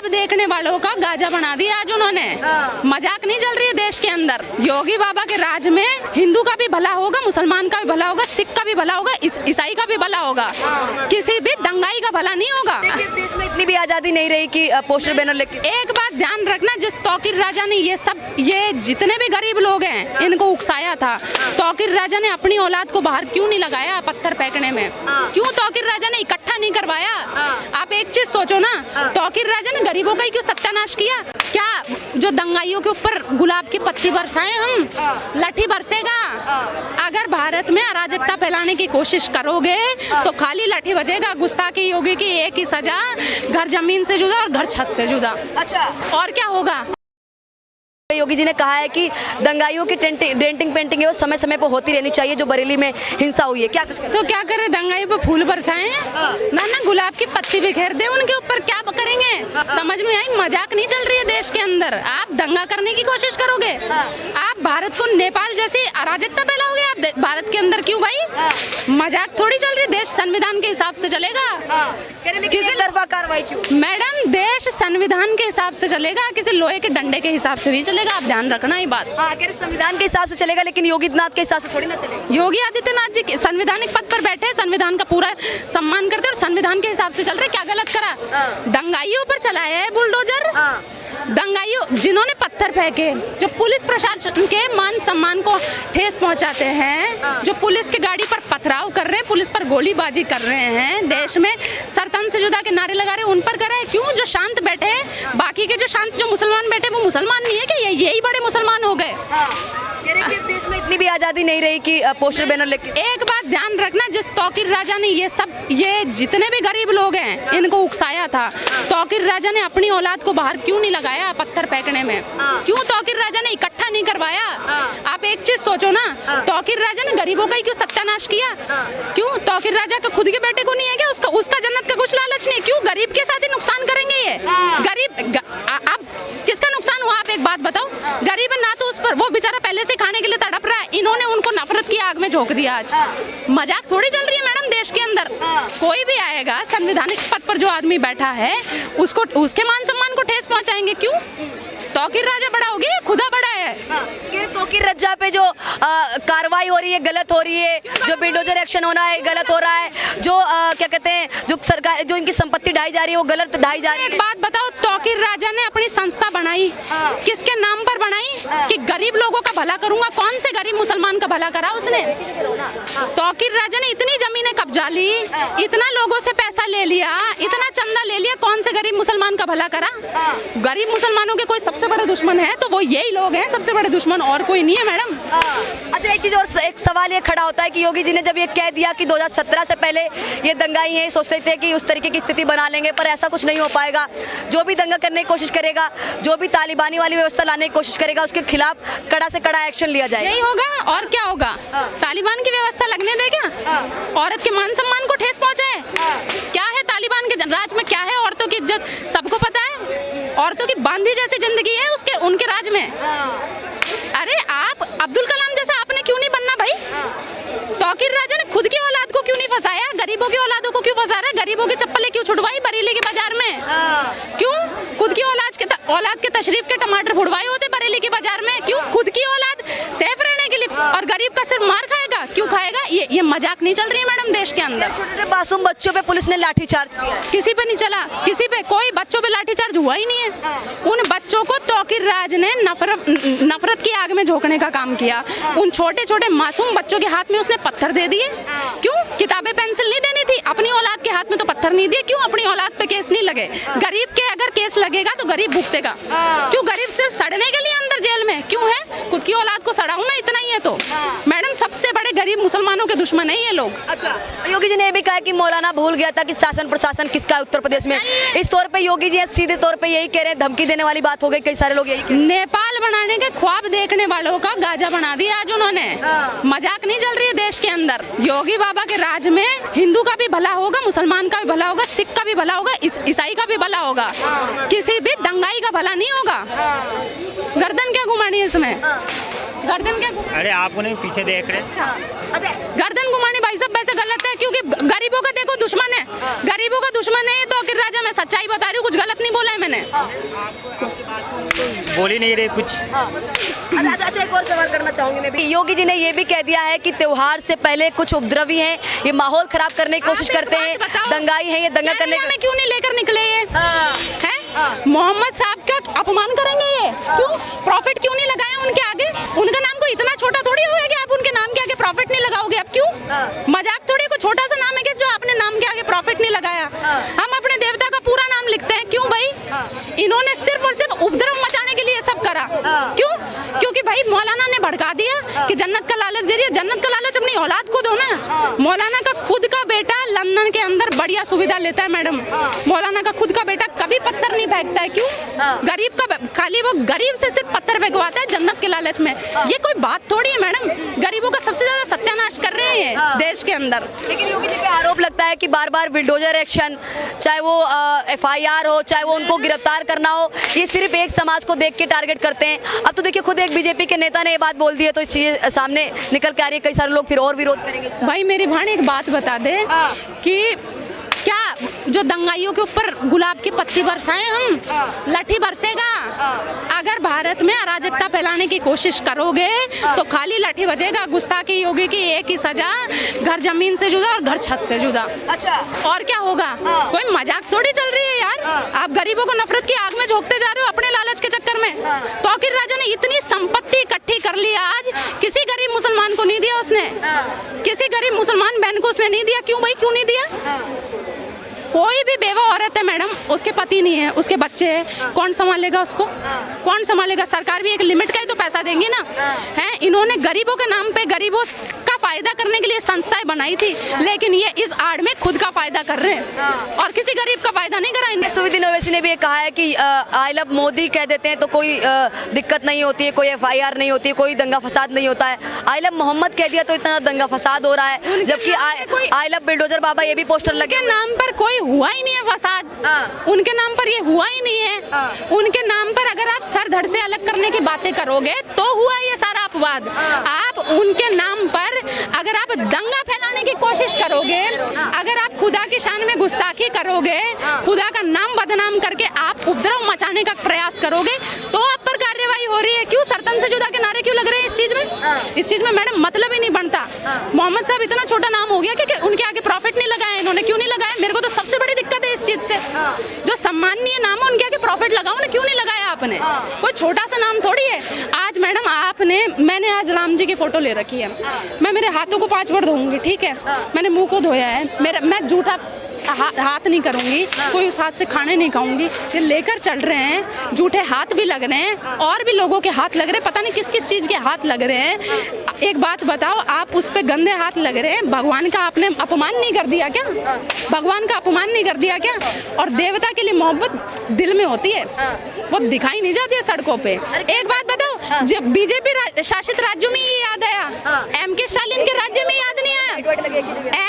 ख्वाब देखने वालों का गाजा बना दिया आज उन्होंने। मजाक नहीं चल रही है देश के अंदर। योगी बाबा के राज में हिंदू का भी भला होगा, मुसलमान का भी भला होगा, सिख का भी भला होगा, ईसाई का भी भला होगा, किसी भी दंगाई का भला नहीं होगा। देश में इतनी भी आजादी नहीं रही कि पोस्टर बैनर लेके। एक बात ध्यान रखना, जिस तौकीर राजा ने ये जितने भी गरीब लोग हैं इनको उकसाया था, तौकीर राजा ने अपनी औलाद को बाहर क्यों नहीं लगाया पत्थर फेंकने में? क्यों तौकीर राजा ने इकट्ठा नहीं करवाया? आप एक चीज सोचो ना, तौकीर राजा ने गरीबों का ही क्यों सत्यानाश किया? क्या जो दंगाइयों के ऊपर गुलाब की पत्ती बरसाएं हम, लाठी बरसेगा? अगर भारत में अराजकता फैलाने की कोशिश करोगे तो खाली लाठी बजेगा। गुस्ताखी होगी कि एक ही सजा, घर जमीन से जुदा और घर छत से जुदा। अच्छा, और क्या होगा? योगी जी ने कहा है कि दंगाइयों की डेंटिंग पेंटिंग है वो समय समय पर होती रहनी चाहिए, जो बरेली में हिंसा हुई है। क्या कुछ तो क्या करें, दंगाइयों पे फूल बरसाएं ना, गुलाब की पत्ती बिखेर दे उनके ऊपर, क्या करेंगे? समझ में आई? मजाक नहीं चल रही है देश के अंदर। आप दंगा करने की कोशिश करोगे, आप भारत को नेपाल जैसी अराजकता फैलाओगे आप भारत के अंदर। क्यों भाई? मजाक थोड़ी चल रही है। देश संविधान के हिसाब से चलेगा। किसी तरफा कार्रवाई क्यों? मैडम, देश संविधान के हिसाब से चलेगा, किसी लोहे के डंडे के हिसाब से नहीं चलेगा। आप ध्यान रखना ये बात। संविधान के हिसाब से चलेगा, लेकिन योगी आदित्यनाथ के हिसाब से थोड़ी ना चलेगा। योगी आदित्यनाथ जी संवैधानिक पद पर बैठे, संविधान का पूरा सम्मान करते और संविधान के हिसाब से चल रहे। क्या गलत करा? दंगाइयों पर चलाया है बुलडोजर। दंगाइयों जिन्होंने पत्थर फेंके, जो पुलिस प्रशासन के मान सम्मान को ठेस पहुंचाते हैं, जो पुलिस की गाड़ी पर पथराव कर रहे हैं, पुलिस पर गोलीबाजी कर रहे हैं, देश में सरतन से जुदा के नारे लगा रहे हैं, उन पर कर रहे हैं। क्यों? जो शांत बैठे हैं, बाकी के जो शांत जो मुसलमान बैठे वो मुसलमान नहीं है क्या? यही बड़े मुसलमान हो गए। देश में इतनी भी आजादी नहीं रही कि पोस्टर बैनर लेके। एक बात ध्यान रखना, जिस तौकीर राजा ने ये जितने भी गरीब लोग हैं इनको उकसाया था, तौकीर राजा ने अपनी औलाद को बाहर क्यों नहीं लगाया पत्थर फेंकने में? क्यों तौकीर राजा ने इकट्ठा नहीं करवाया? आप एक चीज सोचो ना, तौकीर राजा ने गरीबों का ही क्यों सत्यानाश किया? क्यों? तौकीर राजा का खुद के बेटे को नहीं है क्या? उसका जन्नत का कुछ लालच नहीं? क्यों गरीब के साथ ही नुकसान करेंगे ये? गरीब अब किसका नुकसान हुआ? आप एक बात बताओ। गरीब ना तो उस पर, वो बेचारा पहले से खाने के लिए तड़प रहा है, इन्होंने उनको नफरत की आग में झोंक दिया आज। मजाक थोड़ी चल रही है मैडम देश के अंदर। कोई भी आएगा, संवैधानिक पद पर जो आदमी बैठा है उसको, उसके मान सम्मान को ठेस पहुंचाएंगे। क्यों? तौकीर राजा बड़ा हो गया, खुदा बड़ा है। तौकीर राजा पे जो कार्रवाई हो रही है गलत हो रही है, जो बिल्डोजर एक्शन होना है गलत हो रहा है, जो क्या कहते हैं, जो सरकार जो इनकी संपत्ति ढाई जा रही है वो गलत ढाई जा रही है। एक बात बताओ, तौकीर राजा ने अपनी संस्था बनाई, किसके नाम पर बनाई? कि गरीब लोगों का भला करूंगा। कौन से गरीब मुसलमान का भला करा उसने? तौकीर राजा ने इतनी जमीनें कब्जा ली, इतना लोगों से पैसा ले लिया, इतना चंदा ले लिया, कौन से गरीब मुसलमान का भला करा? गरीब मुसलमानों के कोई सबसे बड़े दुश्मन है तो वो यही लोग हैं, सबसे बड़े दुश्मन, और कोई नहीं है मैडम। अच्छा, एक चीज और, एक सवाल ये खड़ा होता है कि योगी जी ने जब ये कह दिया कि 2017 से पहले ये दंगाई हैं, सोचते थे कि उस तरीके की स्थिति बना लेंगे, पर ऐसा कुछ नहीं हो पाएगा। जो भी दंगा करने की कोशिश करेगा, जो भी तालिबानी वाली व्यवस्था लाने की कोशिश करेगा, उसके खिलाफ कड़ा से कड़ा एक्शन लिया जाएगा। यही होगा और क्या होगा? तालिबान की व्यवस्था लगने दे क्या? औरत के मान सम्मान को ठेस पहुंचाए? क्या है तालिबान के राज में? क्या है औरतों की इज्जत? सबको पता है। औरतों की बांधी जैसी जिंदगी है उनके राज में। अरे आप अब्दुल कलाम जैसा आपने क्यों नहीं बनना भाई? तौकीर राजा ने खुद की औलाद को क्यों नहीं फंसाया? गरीबों की औलादों को क्यों फंसा रहा है? गरीबों की चप्पलें क्यों छुड़वाई बरेली के बाजार में? क्यों? खुद की औलाद के तशरीफ के टमाटर फुड़वाए होते बरेली के बाजार में? क्यों? खुद की औलाद सेफ रहने के लिए, और गरीब का सिर्फ मार खाएगा। क्यों खाएगा? ये मजाक नहीं चल रही है मैडम देश के अंदर। छोटे मासूम बच्चों पे पुलिस ने लाठीचार्ज किया। किसी पे नहीं चला, किसी पे कोई बच्चों पे लाठीचार्ज हुआ ही नहीं है। उन बच्चों को तौकीर राज ने नफरत की आग में झोंकने का काम किया। उन छोटे छोटे मासूम बच्चों के हाथ में उसने पत्थर दे दिए। क्यों? किताबें पेंसिल नहीं देनी थी? अपनी औलाद के हाथ में तो पत्थर नहीं दिए। क्यों? अपनी औलाद पे केस नहीं लगे। गरीब के अगर केस लगेगा तो गरीब भुगतेगा। क्यों? गरीब सिर्फ सड़ने के लिए अंदर जेल में क्यों है? खुद की औलाद को सड़ाऊं ना, इतना ही है तो। मैडम, सबसे बड़े गरीब मुसलमानों के दुश्मन है ये लोग। अच्छा, योगी जी ने भी कहा कि मौलाना भूल गया था कि शासन प्रशासन किसका उत्तर प्रदेश में। इस तौर पे योगी जी सीधे तौर पे यही कह रहे हैं, धमकी देने वाली बात हो गई। कई सारे लोग यही नेपाल बनाने के ख्वाब देखने वालों का गाजा बना दिया आज उन्होंने। मजाक नहीं चल रही है देश के अंदर। योगी बाबा के राज में हिंदू का भी भला होगा, मुसलमान का भी भला होगा, सिख का भी भला होगा, ईसाई का भी भला होगा, किसी भी दंगाई का भला नहीं होगा। गर्दन क्या घुमानी है इसमें? गर्दन क्या? अरे आप उन्हें पीछे देख रहे हैं। अच्छा, गर्दन घुमानी भाई साहब। कैसे गलत है? क्योंकि गरीबों का देखो दुश्मन है, गरीबों का दुश्मन है ये तौकीर राजा। मैं सच्चाई बता रही हूँ, कुछ गलत नहीं बोला है मैंने। बोल ही नहीं रहे कुछ। अच्छा, एक और सवाल करना चाहूंगी मैं भी। योगी जी ने ये भी कह दिया है कि त्योहार से पहले कुछ उपद्रवी हैं, ये माहौल खराब करने की कोशिश करते हैं, दंगाई हैं, ये दंगा करने में क्यों नहीं लेकर निकले ये हैं? मोहम्मद साहब का अपमान करेंगे ये? क्यों? प्रॉफिट क्यों नहीं लगाया उनके आगे? उनका नाम कोई इतना छोटा थोड़ी हो गया कि आप उनके नाम के आगे प्रॉफिट नहीं लगाओगे? अब क्यों? मजाक थोड़ी, कोई छोटा सा नाम है कि जो आपने नाम के आगे प्रॉफिट नहीं लगाया। हम अपने देवता का पूरा नाम लिखते हैं। क्यों भाई? इन्होंने सिर्फ और सिर्फ उपद्रव मचाने के लिए सब करा। क्यों? क्योंकि भाई मौलाना ने भड़का दिया कि जन्नत का लालच दे रही है। जन्नत का लालच अपनी औलाद को दो ना। मौलाना का खुद का बेटा लंदन के अंदर बढ़िया सुविधा लेता है मैडम। मौलाना का खुद का बेटा कभी पत्थर नहीं फेंकता है। क्यों? गरीब का खाली वो गरीब से सिर्फ पत्थर फेंकवाता है जन्नत के लालच में। ये कोई बात थोड़ी है मैडम। गरीबों का सबसे ज्यादा सत्यानाश कर रहे हैं देश के अंदर। लेकिन योगी जी पे आरोप लगता है कि बार बार बुलडोजर एक्शन, चाहे वो FIR हो, चाहे वो उनको गिरफ्तार करना हो, ये सिर्फ एक समाज को देख के टारगेट करते हैं। अब तो देखिए खुद एक BJP के नेता ने ये बात बोल दी है, तो इस चीज सामने निकल के आ रही है, कई सारे लोग फिर और विरोध करेंगे। भाई मेरी भाण एक बात बता दे कि क्या जो दंगाइयों के ऊपर गुलाब की पत्ती बरसाएं हम, लाठी बरसेगा? अगर भारत में अराजकता फैलाने की कोशिश करोगे तो खाली लाठी बजेगा। गुस्ताखी योगी की एक ही सजा, घर जमीन से जुदा और घर छत से जुदा। अच्छा, और क्या होगा? कोई मजाक थोड़ी चल रही है यार। आप गरीबों को नफरत की आग में झोंकते जा रहे हो अपने लालच के चक्कर में। तौकीर राजा ने इतनी संपत्ति इकट्ठी कर ली, आज किसी गरीब मुसलमान को नहीं दिया उसने, किसी गरीब मुसलमान बहन को उसने नहीं दिया। क्यों भाई, क्यों नहीं दिया? कोई भी बेवा औरत है मैडम, उसके पति नहीं है, उसके बच्चे हैं, कौन संभालेगा उसको? कौन संभालेगा? सरकार भी एक लिमिट का ही तो पैसा देंगी ना। हैं, इन्होंने गरीबों के नाम पे गरीबों का फायदा करने के लिए संस्थाएं बनाई थी, लेकिन ये इस आड़ में खुद का फायदा कर रहे हैं और किसी गरीब का फायदा नहीं करा इन्हें। सुविदिन ओवैसी ने भी ये कहा है कि आई लव मोदी कह देते हैं तो कोई दिक्कत नहीं होती है, कोई FIR नहीं होती है, कोई दंगा फसाद नहीं होता है। आई लव मोहम्मद कह दिया तो इतना दंगा फसाद हो रहा है, जबकि आई लव बुलडोजर बाबा ये भी पोस्टर लगे नाम पर कोई हुआ ही नहीं है फसाद। उनके नाम पर ये हुआ ही नहीं है। उनके नाम पर अगर आप सर धड़ से अलग करने की बातें करोगे तो हुआ ये सारा अपवाद। आप उनके नाम पर अगर आप दंगा फैलाने की कोशिश करोगे, अगर आप खुदा की शान में गुस्ताखी करोगे, खुदा का नाम बदनाम करके आप उपद्रव मचाने का प्रयास करोगे, तो आप पर कार्रवाई हो रही है। क्यों सरतन से जुदा के नारे क्यों लग रहे हैं इस चीज में? इस चीज में मैडम मतलब ही नहीं बनता। मोहम्मद साहब इतना छोटा नाम हो गया कि उनके आगे प्रॉफिट नहीं लगाया इन्होंने। क्यों नहीं लगाया? मेरे को तो सबसे बड़ी दिक्कत है इस चीज से। जो सम्माननीय नाम है उनके आगे प्रॉफिट लगाओ ना, क्यों नहीं लगाया आपने? कोई छोटा सा नाम थोड़ी है। आज मैडम मैंने आज राम जी की फोटो ले रखी है, मैं मेरे हाथों को 5 बार धोऊंगी, ठीक है? मैंने मुंह को धोया है, मैं झूठा हाथ नहीं करूंगी, कोई उस हाथ से खाने नहीं खाऊंगी। ये लेकर चल रहे हैं, झूठे हाथ भी लग रहे हैं और भी लोगों के हाथ लग रहे हैं, पता नहीं किस किस चीज के हाथ लग रहे हैं। एक बात बताओ, आप उस पे गंदे हाथ लग रहे हैं, भगवान का आपने अपमान नहीं कर दिया क्या? भगवान का अपमान नहीं कर दिया क्या? और देवता के लिए मोहब्बत दिल में होती है, वो दिखाई नहीं जाती है सड़कों पे। एक बात बताओ, जब BJP शासित राज्यों में ये याद आया, MK स्टालिन के राज्य में याद नहीं आया?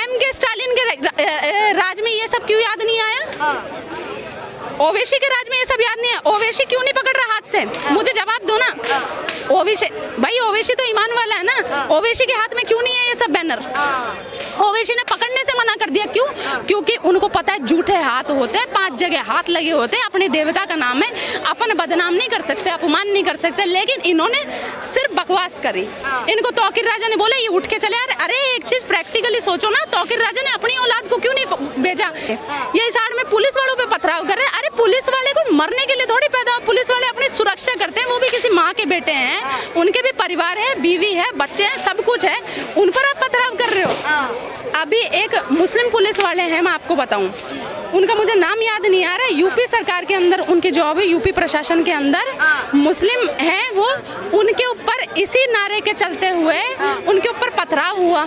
MK स्टालिन के राज्य में ये सब क्यों याद नहीं आया? ओवैसी के राज में ये सब याद नहीं है? ओवैसी क्यों नहीं पकड़ रहा हाथ से? मुझे जवाब दो ना। ओवैसी भाई, ओवैसी तो ईमान वाला है ना, ओवैसी के हाथ में क्यों नहीं है ये सब बैनर? ओवैसी ने पकड़ने से मना कर दिया। क्यों? क्योंकि उनको पता है झूठे हाथ होते हैं, 5 जगह हाथ लगे होते हैं, अपने देवता का नाम है, अपन बदनाम नहीं कर सकते, अपमान नहीं कर सकते। लेकिन इन्होंने सिर्फ बकवास करी। इनको तौकीर राजा ने बोला ये उठ के चले। अरे एक चीज प्रैक्टिकली सोचो ना, तौकीर राजा ने अपनी औलाद को क्यों नहीं भेजा? ये इस आड़ में पुलिस वालों पे पथराव कर रहे हैं। अरे पुलिस वाले को मरने के लिए थोड़ी पैदा, पुलिस वाले अपनी सुरक्षा करते हैं, वो भी किसी माँ के बेटे हैं, उनके भी परिवार है, बीवी है, बच्चे हैं, सब कुछ है, उन पर आप पथराव कर रहे हो। अभी एक मुस्लिम पुलिस वाले हैं, मैं आपको बताऊं, उनका मुझे नाम याद नहीं आ रहा है, यूपी सरकार के अंदर उनकी जॉब है, यूपी प्रशासन के अंदर, मुस्लिम हैं वो, उनके ऊपर इसी नारे के चलते हुए उनके ऊपर पथराव हुआ।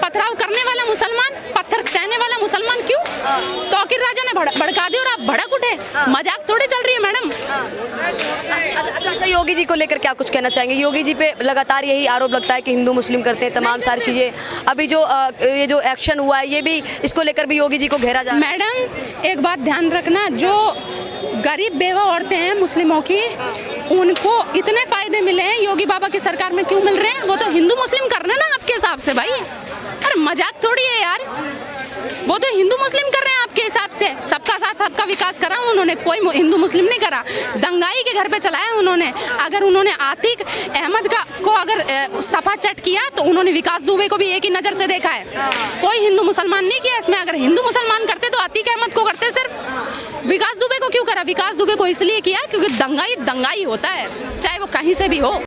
पथराव करने वाला मुसलमान, पत्थर सहने वाला मुसलमान, क्यों? तौकीर राजा ने भड़का दी और आप भड़क उठे। मजाक थोड़ी चल रही है मैडम। अच्छा, योगी जी को लेकर क्या कुछ कहना चाहेंगे? योगी जी पे लगातार यही आरोप लगता है कि हिंदू मुस्लिम करते हैं तमाम सारी चीजें। अभी ये जो एक्शन हुआ है, ये भी इसको लेकर भी योगी जी को घेरा जा रहा है। मैडम एक बात ध्यान रखना, जो गरीब बेवा औरतें हैं मुस्लिमों की, उनको इतने फायदे मिले हैं योगी बाबा की सरकार में, क्यों मिल रहे हैं? वो तो हिंदू मुस्लिम करना ना आपके हिसाब से भाई। अरे यार मजाक थोड़ी है यार, वो तो हिंदू मुस्लिम कर रहे हैं आपके हिसाब से। सबका साथ सबका विकास करा उन्होंने, कोई हिंदू मुस्लिम नहीं करा। दंगाई के घर पे चलाया उन्होंने। अगर उन्होंने आतिक अहमद को अगर सफा चट किया तो उन्होंने विकास दुबे को भी एक ही नज़र से देखा है। कोई हिंदू मुसलमान नहीं किया इसमें। अगर हिंदू मुसलमान करते तो आतिक अहमद को करते सिर्फ। विकास दुबे को क्यों करा? विकास दुबे को इसलिए किया क्योंकि दंगाई दंगाई होता है, चाहे वो कहीं से भी हो।